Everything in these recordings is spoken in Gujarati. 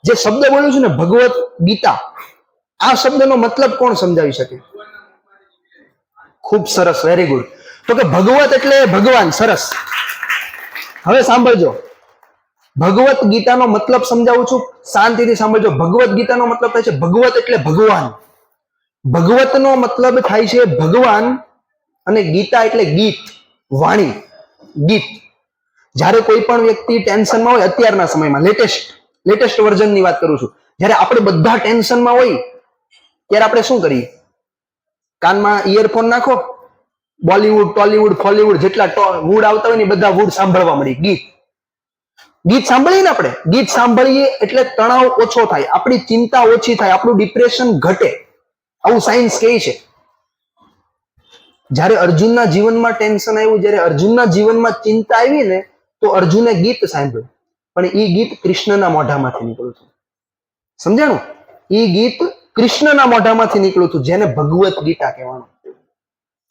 જે શબ્દ બોલું છું ને ભગવત ગીતા, આ શબ્દનો મતલબ કોણ સમજાવી શકે? ખૂબ સરસ, વેરી ગુડ. તો કે ભગવત એટલે ભગવાન. સરસ. હવે સાંભળજો, ભગવત ગીતાનો મતલબ સમજાવું છું, શાંતિથી સાંભળજો. ભગવત ગીતાનો મતલબ થાય છે ભગવત એટલે ભગવાન. ભગવતનો મતલબ થાય છે ભગવાન, અને ગીતા એટલે ગીત, વાણી, ગીત. જ્યારે કોઈ પણ વ્યક્તિ ટેન્શનમાં હોય, અત્યારના સમયમાં લેટેસ્ટ વર્ઝનની વાત કરું છું, જ્યારે આપણે બધા ટેન્શનમાં હોય ત્યારે આપણે શું કરીએ? કાનમાં ઇયરફોન નાખો, બોલીવુડ, ટોલીવુડ, ફોલીવુડ જેટલા વૂડ આવતા હોય ને બધા વૂડ સાંભળવા મળી. ગીત સાંભળીએ ને આપણે, ગીત સાંભળીએ એટલે તણાવ ઓછો થાય, આપણી ચિંતા ઓછી થાય, આપણું ડિપ્રેશન ઘટે, આવું સાયન્સ કહે છે. જ્યારે અર્જુનના જીવનમાં ટેન્શન આવ્યું, જ્યારે અર્જુનના જીવનમાં ચિંતા આવી ને, તો અર્જુને ગીત સાંભળ્યું, પણ એ ગીત કૃષ્ણના મોઢામાંથી નીકળ્યું હતું. સમજાણું? એ ગીત કૃષ્ણના મોઢામાંથી નીકળ્યું હતું, જેને ભગવત ગીતા કહેવાનું.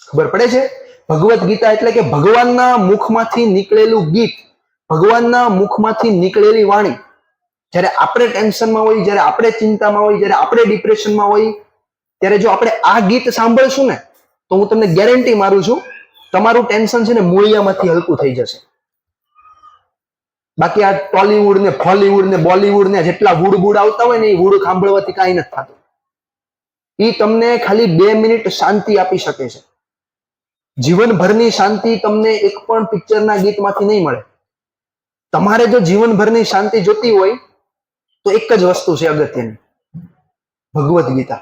ખબર પડે છે? ભગવત ગીતા એટલે કે ભગવાનના મુખમાંથી નીકળેલું ગીત, ભગવાનના મુખમાંથી નીકળેલી વાણી. જ્યારે આપણે ટેન્શનમાં હોય, જ્યારે આપણે ચિંતામાં હોય, જ્યારે આપણે ડિપ્રેશનમાં હોય, ત્યારે જો આપણે આ ગીત સાંભળશું ને, તો હું તમને ગેરંટી મારું છું, તમારું ટેન્શન છે ને મૂળિયામાંથી હલકું થઈ જશે. બાકી આ ટોલીવુડ ને ફોલીવુડ ને બોલીવુડ ને જેટલા વૂડ આવતા હોય ને, એ વૂડ સાંભળવાથી કાંઈ નથી થતું. એ તમને ખાલી 2 મિનિટ શાંતિ આપી શકે છે. જીવનભરની શાંતિ તમને એક પણ પિક્ચરના ગીતમાંથી નહીં મળે. તમારે જો જીવનભરની શાંતિ જોતી હોય તો એક જ વસ્તુ છે અગત્યની, ભગવત ગીતા.